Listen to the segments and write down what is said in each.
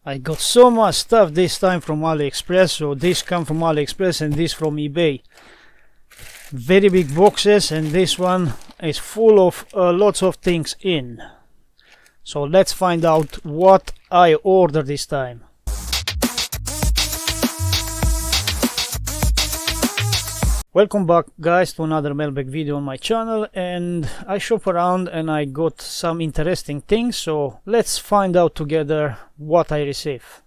I got so much stuff this time from AliExpress. So this come from AliExpress and this from eBay. Very big boxes, and this one is full of lots of things in. So let's find out what I ordered this time. Welcome back guys to another Mailbag video on my channel, and I shop around and I got some interesting things, so let's find out together what I receive.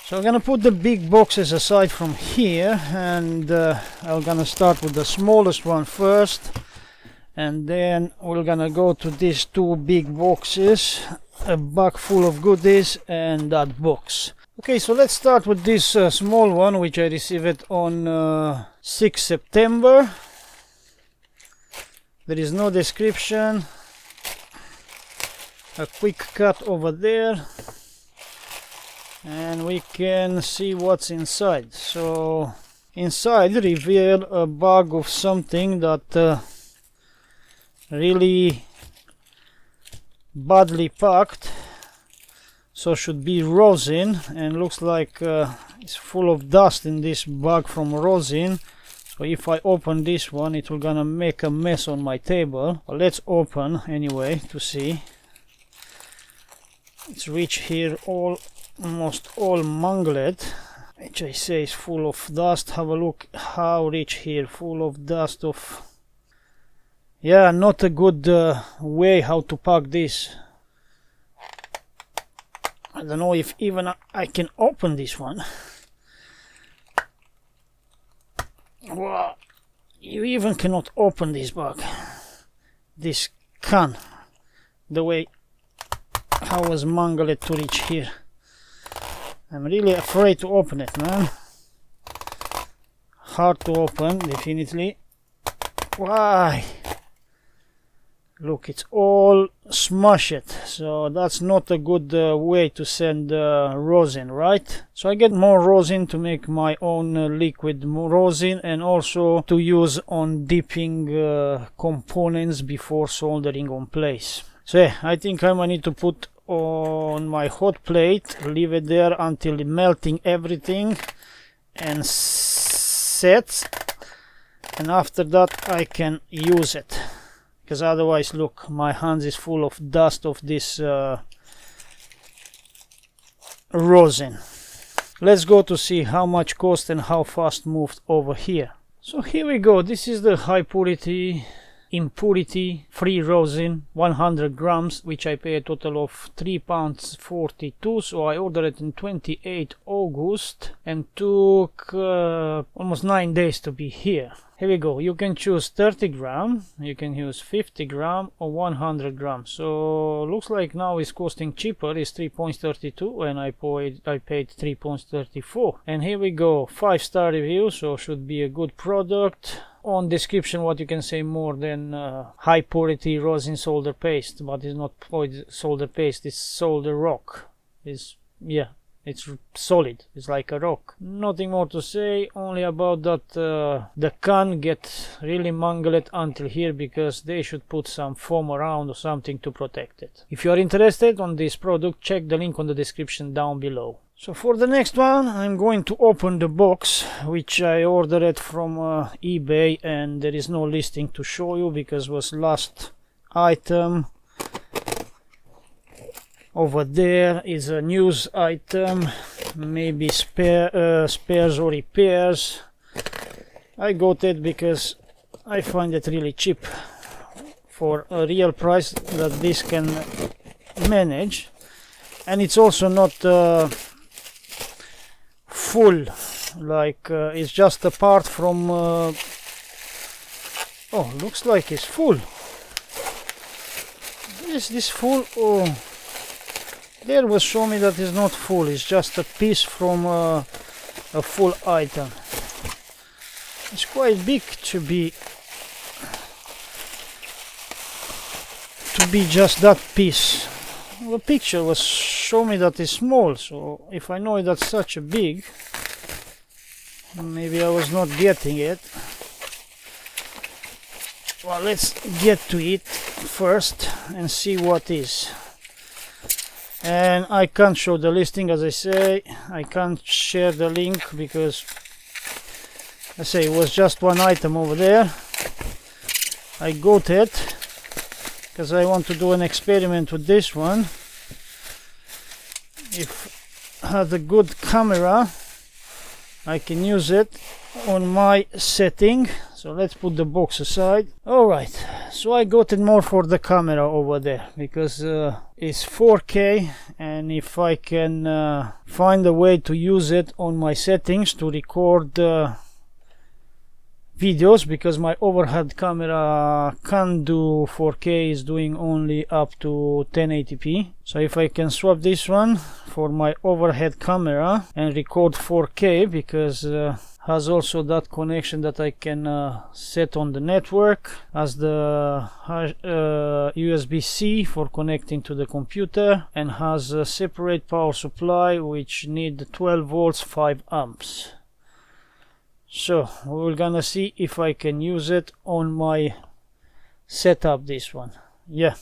So I'm gonna put the big boxes aside from here, and I'm gonna start with the smallest one first, and then we're gonna go to these two big boxes, a bag full of goodies and that box. Okay, so let's start with this small one, which I received on 6 September. There is no description, a quick cut over there, and we can see what's inside. So inside reveal a bag of something that really badly packed, so should be rosin, and looks like it's full of dust in this bag from Rosin. So if I open this one, it will gonna make a mess on my table. But let's open anyway to see. It's rich here, almost all mangled, which I say is full of dust. Have a look how rich here, full of dust of, yeah, not a good way how to pack this. I don't know if even I can open this one. Wow, you even cannot open this bag, this can, the way how was mangled to reach here. I'm really afraid to open it, man. Hard to open, definitely. Why? Look, it's all smashed, so that's not a good way to send rosin, right? So I get more rosin to make my own liquid rosin, and also to use on dipping components before soldering on place. So yeah, I think I might need to put on my hot plate, leave it there until melting everything and sets, and after that I can use it. Because otherwise, look, my hands is full of dust of this rosin. Let's go to see how much cost and how fast moved over here. So here we go. This is the high purity, impurity free rosin, 100 grams, which I pay a total of £3.42. So I ordered it in 28 August and took almost 9 days to be here. Here we go. You can choose 30 gram, you can use 50 gram or 100 grams. So looks like now it's costing cheaper, it's 3.32, and I paid 3.34. And here we go, 5-star review, so should be a good product. On description what you can say more than high purity rosin solder paste, but it's not solder paste, it's solder rock. It's, yeah, it's solid, it's like a rock. Nothing more to say, only about that the can get really mangled until here, because they should put some foam around or something to protect it. If you are interested on this product, check the link on the description down below. So for the next one, I'm going to open the box, which I ordered from eBay, and there is no listing to show you because it was last item. Over there is a news item, maybe spares or repairs. I got it because I find it really cheap for a real price that this can manage, and it's also not full, like it's just apart from oh, looks like it's full. Is this full? Oh, there was show me that it's not full, it's just a piece from a full item. It's quite big to be just that piece. The picture was show me that it's small, so if I know that's such a big, maybe I was not getting it. Well, let's get to it first and see what is. And I can't show the listing, as I say. I can't share the link because I say it was just one item over there. I got it because I want to do an experiment with this one. If I had a good camera, I can use it on my setting. So let's put the box aside. Alright, so I got it more for the camera over there because it's 4K, and if I can find a way to use it on my settings to record videos, because my overhead camera can't do 4K, is doing only up to 1080p. So if I can swap this one for my overhead camera and record 4K, because has also that connection that I can set on the network, as the USB-C for connecting to the computer, and has a separate power supply which need 12 volts 5 amps. So we're gonna see if I can use it on my setup, this one. Yeah,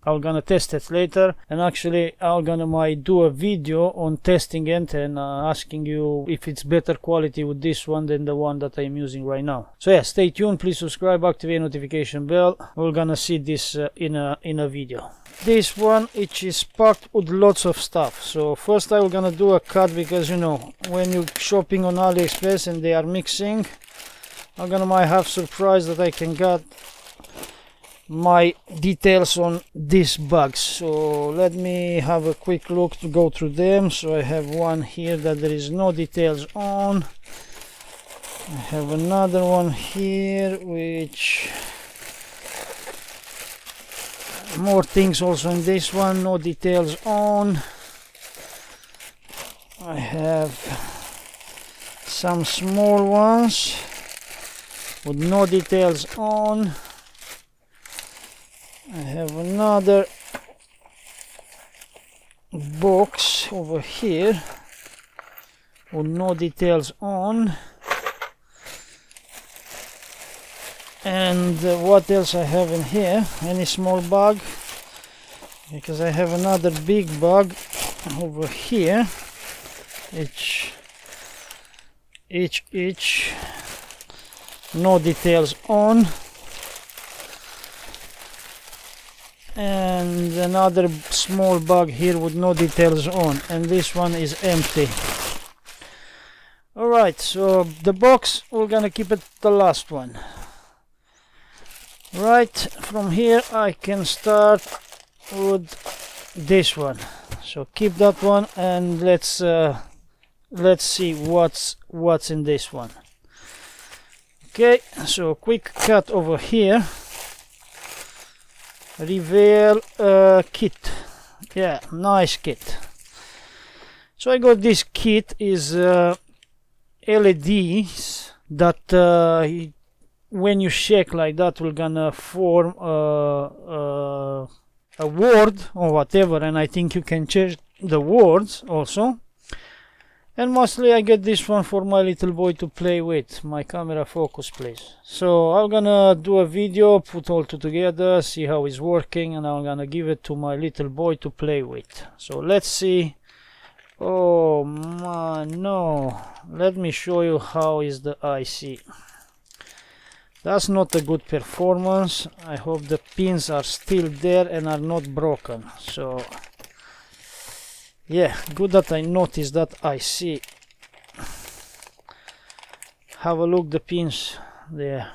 I'm gonna test it later, and actually I'm gonna do a video on testing it and asking you if it's better quality with this one than the one that I'm using right now. So yeah, stay tuned, please subscribe, activate notification bell. We're gonna see this in a video. This one, it is packed with lots of stuff. So first I'm gonna do a cut, because you know, when you're shopping on AliExpress and they are mixing, I'm gonna might have surprise that I can get my details on these bags. So let me have a quick look to go through them. So I have one here that there is no details on. I have another one here which more things also in this one, no details on. I have some small ones with no details on. I have another box over here with no details on. And what else I have in here? Any small bag? Because I have another big bag over here. Each no details on. And another small bag here with no details on, and this one is empty. Alright, so the box, we're gonna keep it the last one. Right, from here I can start with this one. So keep that one, and let's see what's in this one. Okay, so quick cut over here. Reveal kit. Yeah, nice kit. So I got this kit, is LEDs that when you shake like that will gonna form a word or whatever, and I think you can change the words also. And mostly I get this one for my little boy to play with. My camera focus, please. So I'm gonna do a video, put all together, see how it's working, and I'm gonna give it to my little boy to play with. So let's see. Oh man, no. Let me show you how is the IC. That's not a good performance. I hope the pins are still there and are not broken. So yeah, good that I noticed that IC. Have a look the pins there.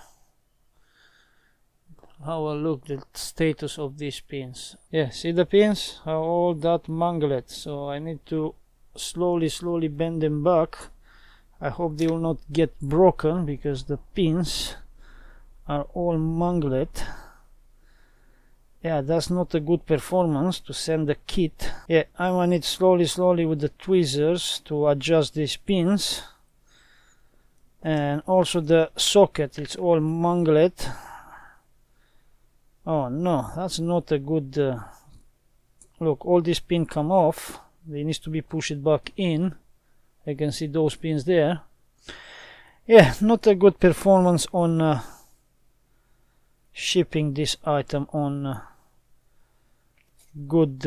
Have a look the status of these pins. Yeah, see the pins? How all that mangled. So I need to slowly bend them back. I hope they will not get broken, because the pins are all mangled. Yeah, that's not a good performance to send the kit. Yeah, I'm gonna need slowly with the tweezers to adjust these pins. And also the socket, it's all mangled. Oh no, that's not a good look. All these pins come off. They need to be pushed back in. I can see those pins there. Yeah, not a good performance on shipping this item on good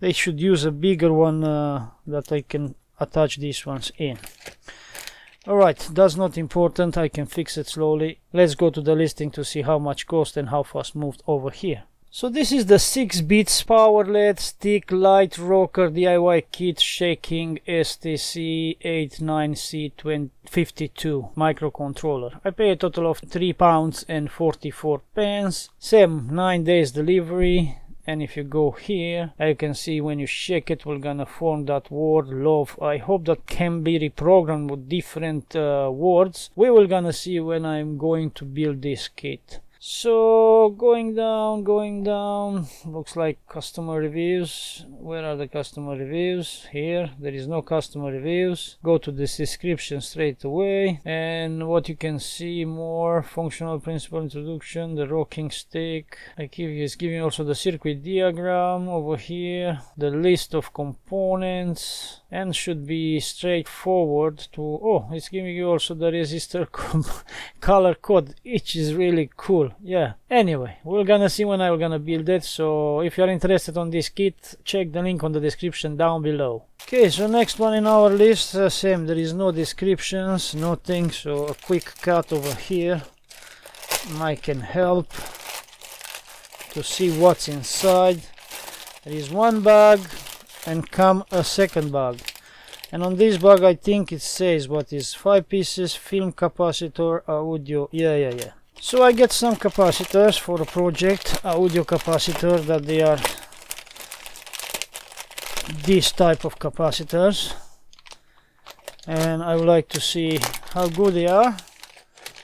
They should use a bigger one that I can attach these ones in. Alright, that's not important, I can fix it slowly. Let's go to the listing to see how much cost and how fast moved over here. So this is the 6 bits power LED stick light rocker DIY kit shaking STC89C52 microcontroller. I pay a total of £3 and 44 pence. Same 9 days delivery. And if you go here, you can see when you shake it, we're gonna form that word love. I hope that can be reprogrammed with different words. We will gonna see when I'm going to build this kit. So going down, looks like customer reviews. Where are the customer reviews? Here, there is no customer reviews. Go to this description straight away, and what you can see more: functional principle introduction, the rocking stick. It's giving also the circuit diagram over here, the list of components, and should be straightforward to, oh, it's giving you also the resistor color code, which is really cool. Yeah, anyway, we're gonna see when I'm gonna build it. So if you're interested on this kit, check the link on the description down below. Okay, so next one in our list, same, there is no descriptions, nothing, so a quick cut over here might can help to see what's inside. There is one bag and come a second bag, and on this bag I think it says what is 5 pieces, film capacitor, audio, yeah. So I get some capacitors for the project, audio capacitor, that they are this type of capacitors, and I would like to see how good they are.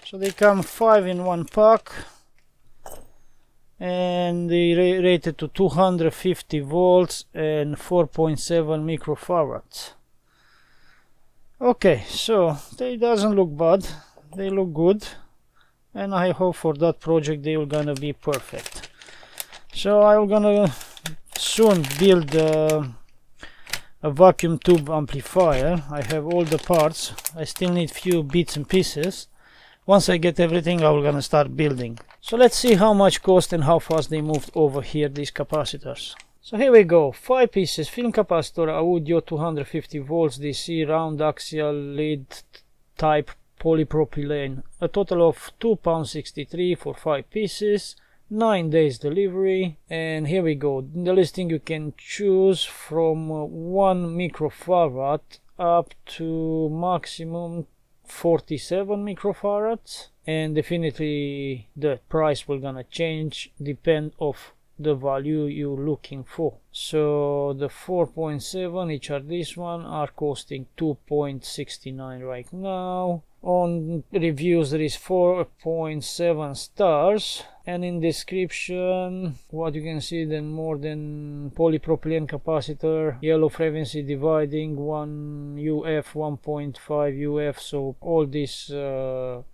So they come 5 in one pack, and they rated to 250 volts and 4.7 microfarads. Okay, so they doesn't look bad, they look good, and I hope for that project they will gonna be perfect. So I'm gonna soon build a vacuum tube amplifier. I have all the parts, I still need few bits and pieces. Once I get everything, I'm gonna start building. So let's see how much cost and how fast they moved over here, these capacitors. So here we go, 5 pieces, film capacitor, audio, 250 volts DC, round axial lead type polypropylene. A total of £2.63 for 5 pieces, 9 days delivery. And here we go, in the listing you can choose from 1 microfarad up to maximum 47 microfarads, and definitely the price will gonna change depend of the value you're looking for. So the 4.7, which are this one, are costing 2.69 right now. On reviews there is 4.7 stars, and in description what you can see, then more than polypropylene capacitor, yellow frequency dividing, 1 UF, 1.5 UF, so all these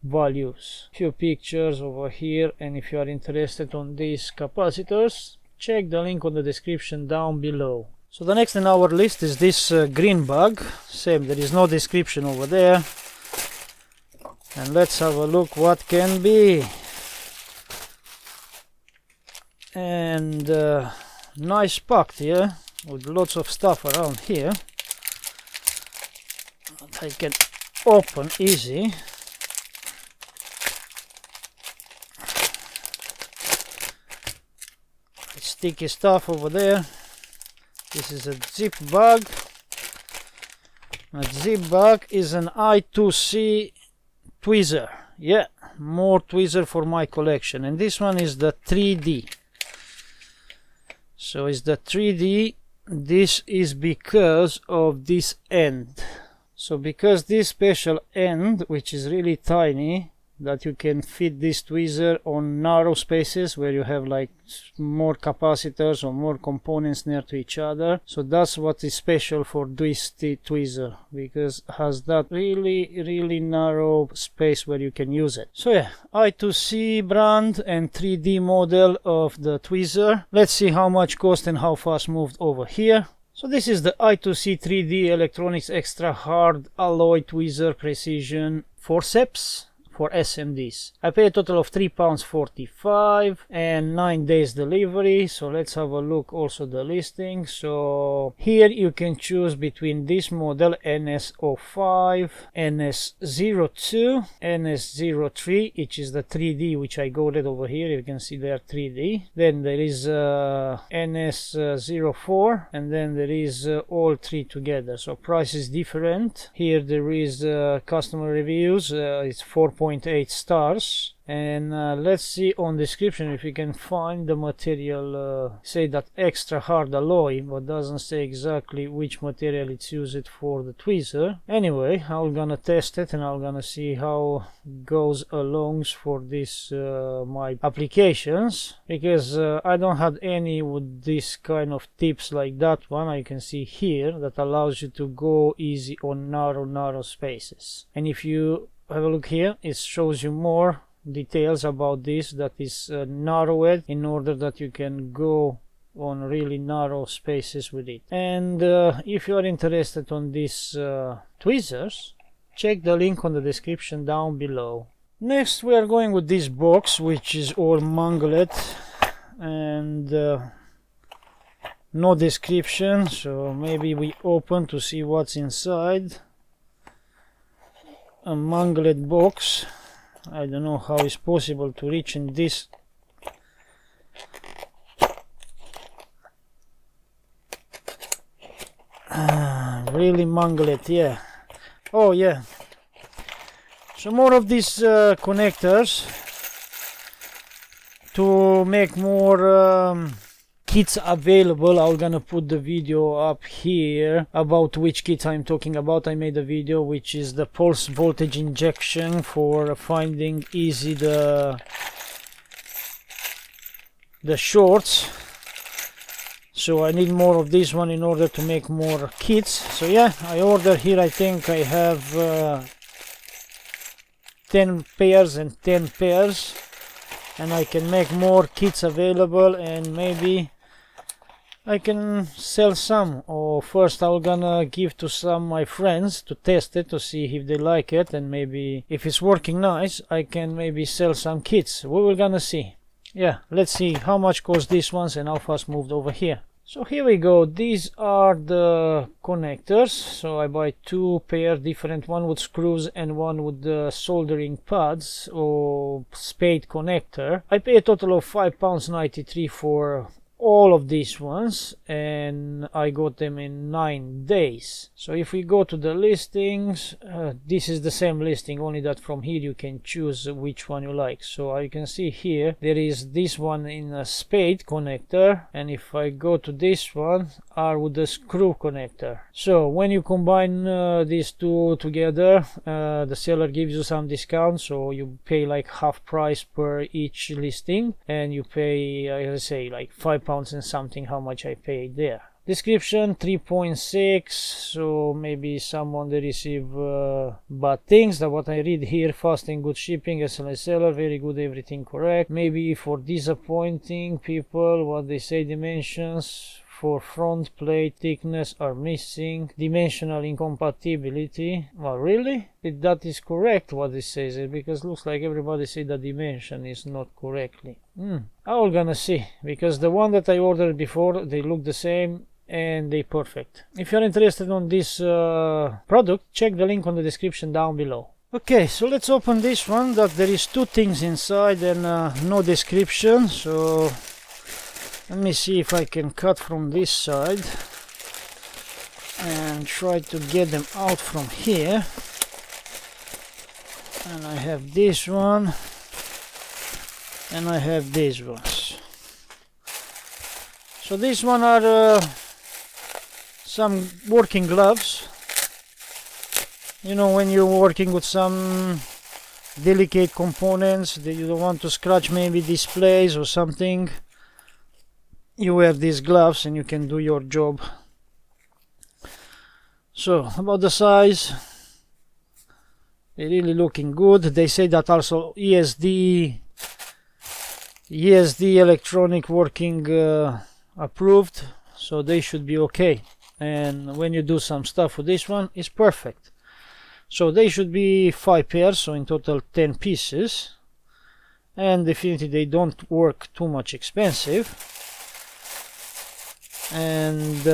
values. Few pictures over here, and if you are interested on these capacitors, check the link on the description down below. So the next in our list is this green bag. Same, there is no description over there. And let's have a look what can be. And nice packed, yeah, with lots of stuff around here that I can open easy. Sticky stuff over there. This is a zip bag. A zip bag is an I2C tweezer. Yeah, more tweezer for my collection. And this one is the 3D. So it's the 3D. This is because of this end. So because this special end, which is really tiny, that you can fit this tweezer on narrow spaces where you have like more capacitors or more components near to each other. So that's what is special for this tweezer, because it has that really narrow space where you can use it. So yeah, I2C brand and 3D model of the tweezer. Let's see how much cost and how fast moved over here. So this is the I2C 3D electronics extra hard alloy tweezer precision forceps. for SMDs. I pay a total of £3.45 and 9 days delivery. So let's have a look also the listing. So here you can choose between this model NS05, NS02, NS03, which is the 3D, which I got it over here. You can see they are 3D. Then there is NS04, and then there is all three together. So price is different. Here there is customer reviews. It's 4.8 stars. And let's see on description if we can find the material, say that extra hard alloy, but doesn't say exactly which material it's used for the tweezer. Anyway, I'm gonna test it and I'm gonna see how it goes along for this my applications, because I don't have any with this kind of tips like that one I can see here that allows you to go easy on narrow spaces. And if you have a look here, it shows you more details about this, that is narrowed in order that you can go on really narrow spaces with it. And if you are interested on these tweezers, check the link on the description down below. Next we are going with this box, which is all mangled and no description, so maybe we open to see what's inside. A mangled box. I don't know how it's possible to reach in this. Really mangled, yeah. Oh yeah. So more of these connectors to make more kits available. I'm gonna put the video up here about which kit I'm talking about. I made a video which is the pulse voltage injection for finding easy the shorts. So I need more of this one in order to make more kits. So yeah, I ordered here, I think I have 10 pairs and 10 pairs, and I can make more kits available, and maybe I can sell some, or first I'm gonna give to some of my friends to test it to see if they like it, and maybe if it's working nice I can maybe sell some kits. We will gonna see. Yeah, let's see how much cost these ones and how fast moved over here. So here we go. These are the connectors. So I buy two pair, different, one with screws and one with the soldering pads or spade connector. I pay a total of £5.93 for all of these ones, and I got them in 9 days. So if we go to the listings, this is the same listing, only that from here you can choose which one you like. So I can see here there is this one in a spade connector, and if I go to this one are with the screw connector. So when you combine these two together, the seller gives you some discount, so you pay like half price per each listing, and you pay, as I say, like £5 and something, how much I paid there. Description 3.6, so maybe someone they receive bad things. That what I read here: fast and good shipping, excellent seller, very good, everything correct. Maybe for disappointing people, what they say, dimensions for front plate thickness are missing, dimensional incompatibility. Well, really? That is correct what it says, because looks like everybody say the dimension is not correctly. I'm gonna see, because the one that I ordered before, they look the same and they perfect. If you're interested on this product, check the link on the description down below. Okay, so let's open this one. That there is two things inside and no description. So let me see if I can cut from this side and try to get them out from here. And I have this one and I have these ones. So these one are some working gloves. You know, when you're working with some delicate components that you don't want to scratch maybe displays or something, you wear these gloves and you can do your job. So about the size, they're really looking good. They say that also ESD electronic working approved, so they should be okay. And when you do some stuff with this one, it's perfect. So they should be 5 pairs, so in total 10 pieces, and definitely they don't work too much expensive. And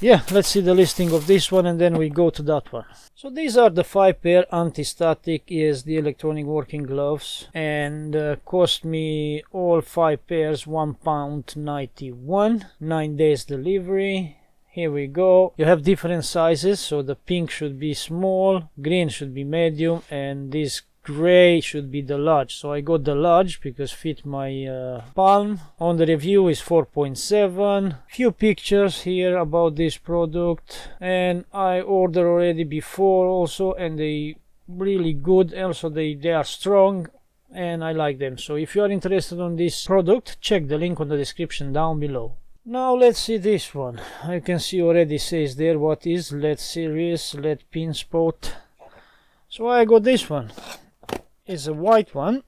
yeah, let's see the listing of this one and then we go to that one. So these are the 5 pair anti-static ESD electronic working gloves, and cost me all 5 pairs £1.91, 9 days delivery. Here we go. You have different sizes, so the pink should be small, green should be medium, and this gray should be the large. So I got the large because fit my palm. On the review is 4.7. Few pictures here about this product, and I ordered already before also, and they really good. Also they are strong and I like them. So if you are interested on this product, check the link on the description down below. Now let's see this one. I can see already says there what is LED series, LED pin spot. So I got this one. It's a white one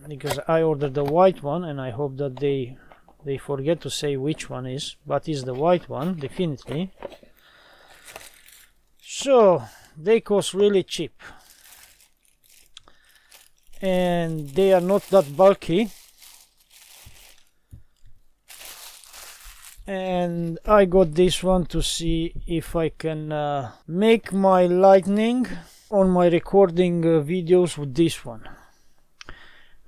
because I ordered the white one, and I hope that they forget to say which one is, but it's the white one definitely. So they cost really cheap and they are not that bulky, and I got this one to see if I can make my lightning on my recording videos with this one.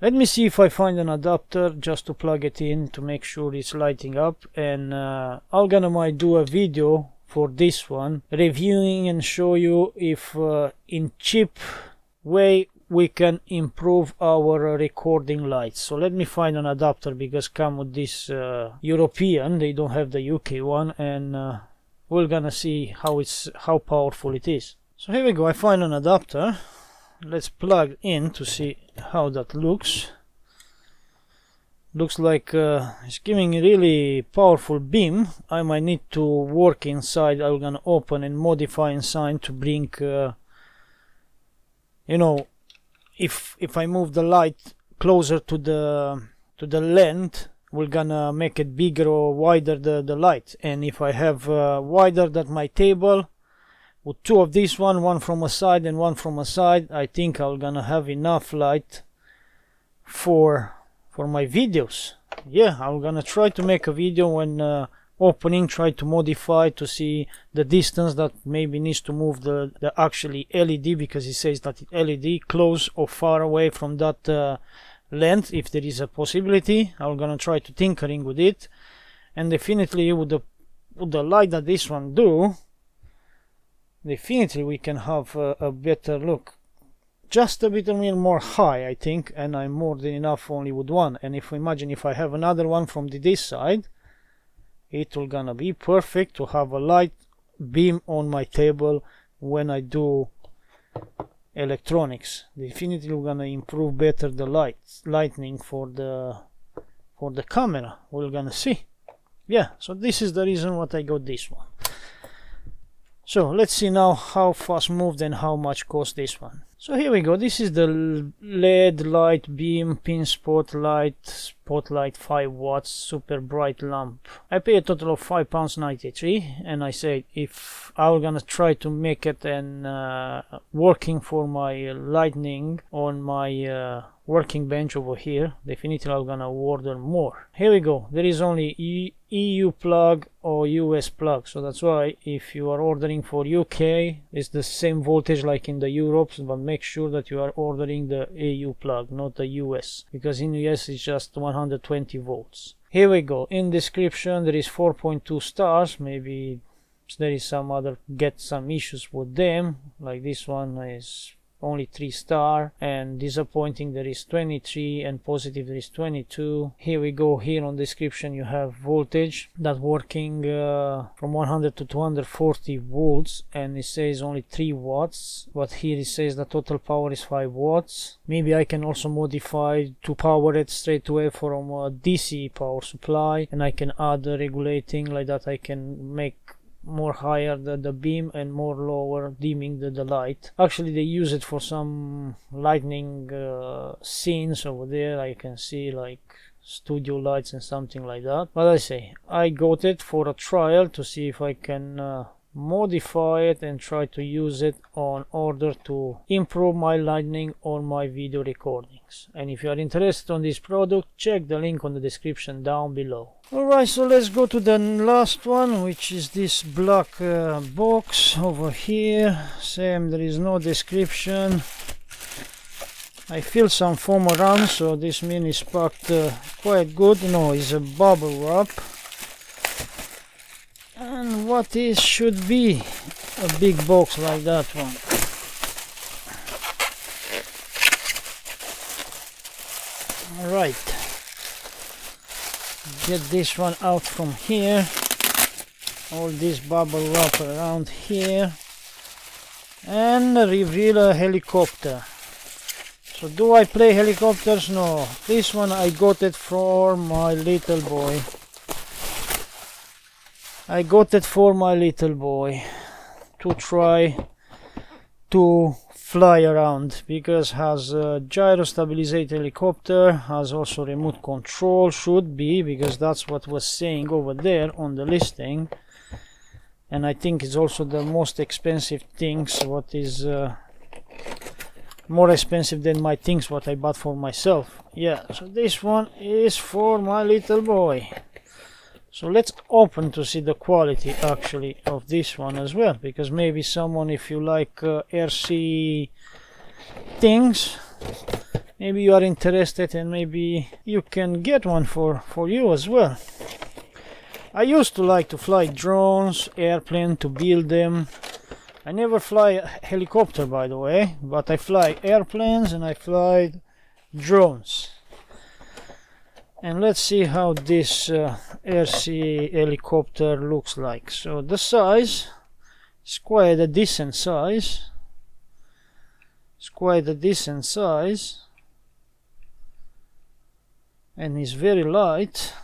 Let me see if I find an adapter just to plug it in to make sure it's lighting up, and I'm gonna might do a video for this one reviewing and show you if in cheap way we can improve our recording lights. So let me find an adapter because come with this European, they don't have the UK one, and we're gonna see how powerful it is. So here we go, I find an adapter. Let's plug in to see how that looks. Looks like it's giving a really powerful beam. I might need to work inside. I'm gonna open and modify inside to bring you know, if I move the light closer to the length, we're gonna make it bigger or wider the light. And if I have wider than my table, with 2 of this one from a side and one from a side, I think I'm gonna have enough light for my videos. Yeah, I'm gonna try to make a video when opening, try to modify to see the distance that maybe needs to move the actually LED, because it says that LED close or far away from that length. If there is a possibility, I'm gonna try to tinkering with it, and definitely with the light that this one do, definitely we can have a better look. Just a bit more high, I think, and I'm more than enough only with one. And if we imagine if I have another one from this side, it will gonna be perfect to have a light beam on my table when I do electronics. Definitely we're gonna improve better the lightning for the camera. We're gonna see. Yeah, so this is the reason what I got this one. So let's see now how fast moved and how much cost this one. So here we go, this is the LED light beam pin spotlight 5 watts super bright lamp. I pay a total of £5.93, and I said if I'm gonna try to make it and working for my lightning on my working bench over here, definitely I'm gonna order more. Here we go, there is only EU plug or US plug, so that's why if you are ordering for UK it's the same voltage like in the Europe, but make sure that you are ordering the EU plug, not the US, because in US it's just 120 volts. Here we go, in description there is 4.2 stars, maybe there is some other get some issues with them, like this one is only 3 star, and disappointing there is 23, and positive there is 22. Here we go, here on description you have voltage that working from 100 to 240 volts, and it says only 3 watts, but here it says the total power is 5 watts. Maybe I can also modify to power it straight away from a DC power supply, and I can add regulating like that. I can make more higher the beam and more lower dimming the light. Actually they use it for some lightning scenes over there. I can see like studio lights and something like that. But I say I got it for a trial to see if I can modify it and try to use it on order to improve my lighting or my video recordings. And if you are interested on this product, check the link on the description down below. Alright, so let's go to the last one, which is this black box over here. Same, there is no description. I feel some foam around, so this means it's packed quite good. No, it's a bubble wrap. And what is should be a big box like that one. Alright, get this one out from here. All this bubble wrap around here, and reveal a helicopter. So do I play helicopters? No. This one I got it for my little boy. I got it for my little boy to try to fly around, because has a gyro stabilized helicopter, has also remote control, should be, because that's what was saying over there on the listing. And I think it's also the most expensive things, what is more expensive than my things what I bought for myself. Yeah, so this one is for my little boy. So let's open to see the quality actually of this one as well, because maybe someone, if you like RC things, maybe you are interested and maybe you can get one for you as well. I used to like to fly drones, airplane, to build them. I never fly a helicopter, by the way, but I fly airplanes and I fly drones. And let's see how this RC helicopter looks like. So the size is quite a decent size. It's quite a decent size. And it's very light.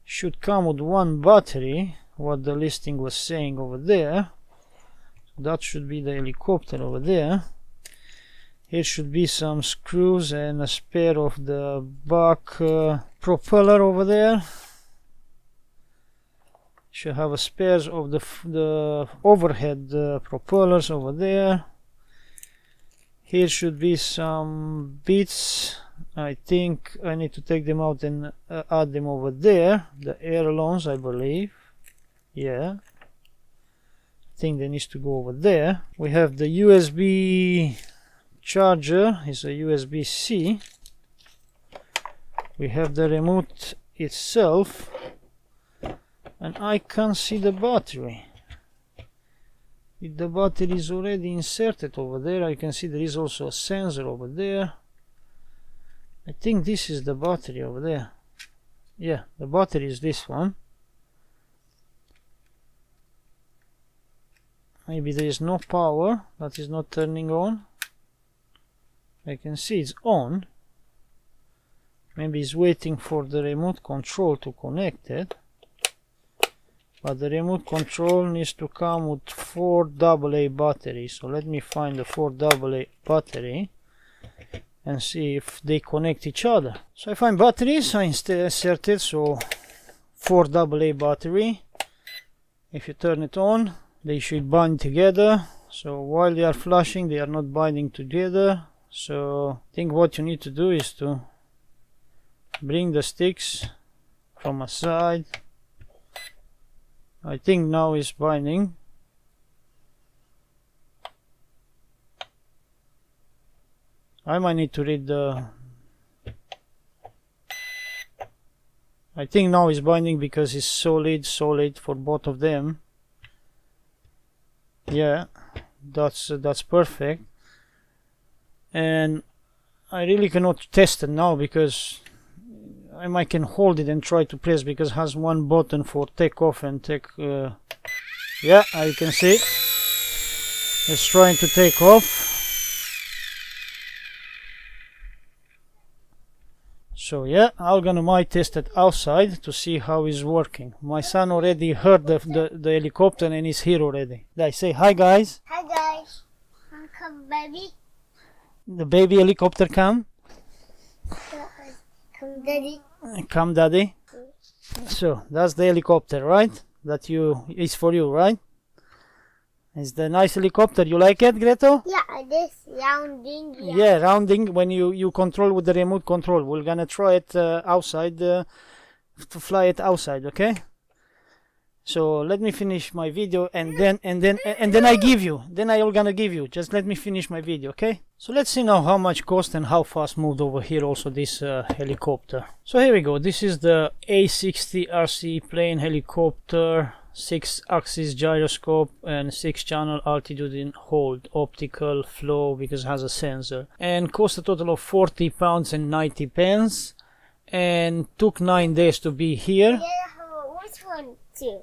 Should come with one battery, what the listing was saying over there. That should be the helicopter over there. Here should be some screws and a spare of the back propeller over there. Should have a spares of the overhead propellers over there. Here should be some bits. I think I need to take them out and add them over there. The ailerons, I believe. Yeah. I think they need to go over there. We have the USB charger, is a USB-C. We have the remote itself, and I can't see the battery. If the battery is already inserted over there, I can see there is also a sensor over there. I think this is the battery over there. Yeah, the battery is this one. Maybe there is no power, that is not turning on. I can see it's on. Maybe it's waiting for the remote control to connect it. But the remote control needs to come with 4 AA batteries. So let me find the 4 AA battery and see if they connect each other. So I find batteries, I inserted, so 4 AA battery. If you turn it on, they should bind together. So while they are flashing, they are not binding together. So I think what you need to do is to bring the sticks from a side. I think now it's binding. I might need to read the... I think now it's binding because it's solid for both of them. Yeah, that's perfect. And I really cannot test it now because I might can hold it and try to press, because it has one button for take off and take yeah, you can see it's trying to take off. So yeah, I'm gonna might test it outside to see how it's working. My son already heard the helicopter and he's here already. I say hi guys. Hi guys. Come baby. The baby helicopter come. Come daddy. Come daddy. So that's the helicopter, right? That is for you, right? It's the nice helicopter. You like it, Greto? Yeah, this rounding. Yeah, rounding when you control with the remote control. We're gonna try it outside to fly it outside, okay? So let me finish my video and then I'm gonna give you. Just let me finish my video, okay? So let's see now how much cost and how fast moved over here also this helicopter. So here we go. This is the A60 RC plane helicopter, 6-axis gyroscope and 6-channel altitude and hold, optical flow because it has a sensor, and cost a total of £40 and 90 pence, and took 9 days to be here. Yeah, which one too?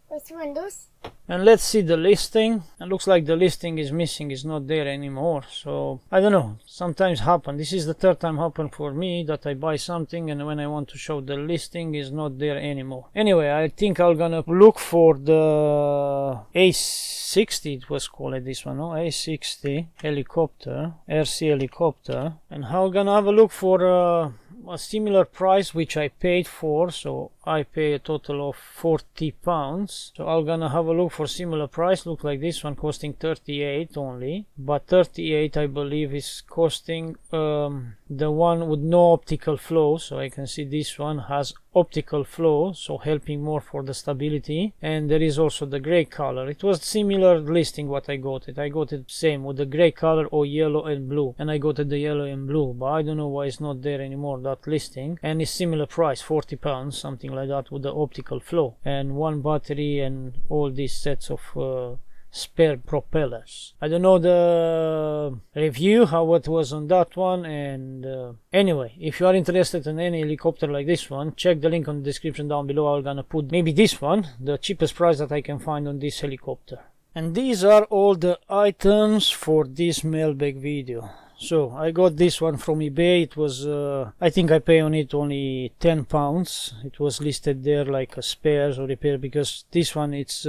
Which one those? And let's see the listing. It looks like the listing is missing, it's not there anymore. So I don't know, sometimes happen. This is the third time happened for me that I buy something and when I want to show the listing is not there anymore. Anyway, I think I'm gonna look for the A60, it was called this one, no? A60 helicopter, RC helicopter, and I'm gonna have a look for a similar price which I paid for. So I pay a total of £40. So I'm gonna have a look for similar price. Look like this one costing 38 only, but 38 I believe is costing the one with no optical flow. So I can see this one has optical flow, so helping more for the stability. And there is also the gray color. It was similar listing what I got it same with the gray color or yellow and blue, and I got it the yellow and blue, but I don't know why it's not there anymore, that listing. And it's similar price, £40, something like that, with the optical flow and one battery and all these sets of spare propellers. I don't know the review how it was on that one. And anyway, if you are interested in any helicopter like this one, check the link on the description down below. I'm gonna put maybe this one, the cheapest price that I can find on this helicopter. And these are all the items for this mailbag video. So I got this one from eBay. It was I think I pay on it only £10. It was listed there like a spares or repair, because this one it's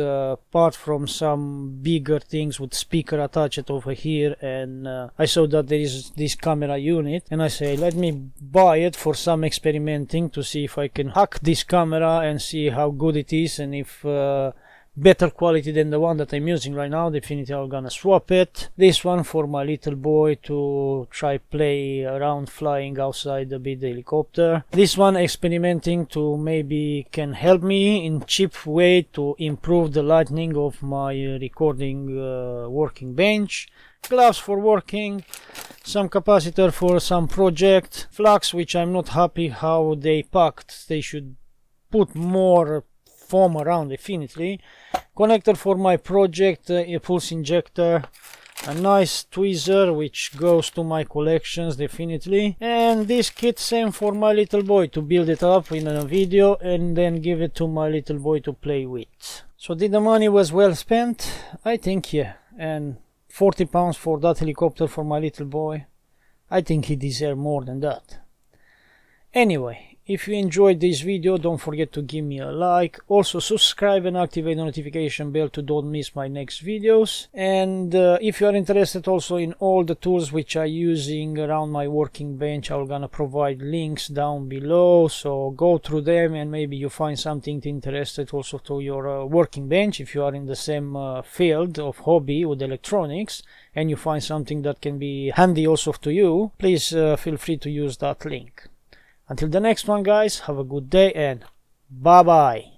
part from some bigger things with speaker attached over here, and I saw that there is this camera unit and I say let me buy it for some experimenting to see if I can hack this camera and see how good it is, and if better quality than the one that I'm using right now. Definitely I'm gonna swap it. This one for my little boy to try play around flying outside a bit the helicopter. This one experimenting to maybe can help me in cheap way to improve the lighting of my recording working bench. Gloves for working, some capacitor for some project, flux which I'm not happy how they packed. They should put more foam around definitely. Connector for my project, a pulse injector, a nice tweezer which goes to my collections definitely, and this kit same for my little boy to build it up in a video and then give it to my little boy to play with. So did the money was well spent? I think yeah, and £40 for that helicopter for my little boy, I think he deserves more than that. Anyway, if you enjoyed this video, don't forget to give me a like. Also subscribe and activate the notification bell to don't miss my next videos. And if you are interested also in all the tools which I'm using around my working bench, I'm gonna provide links down below, so go through them and maybe you find something interested also to your working bench. If you are in the same field of hobby with electronics and you find something that can be handy also to you, please feel free to use that link. Until the next one guys, have a good day and bye bye.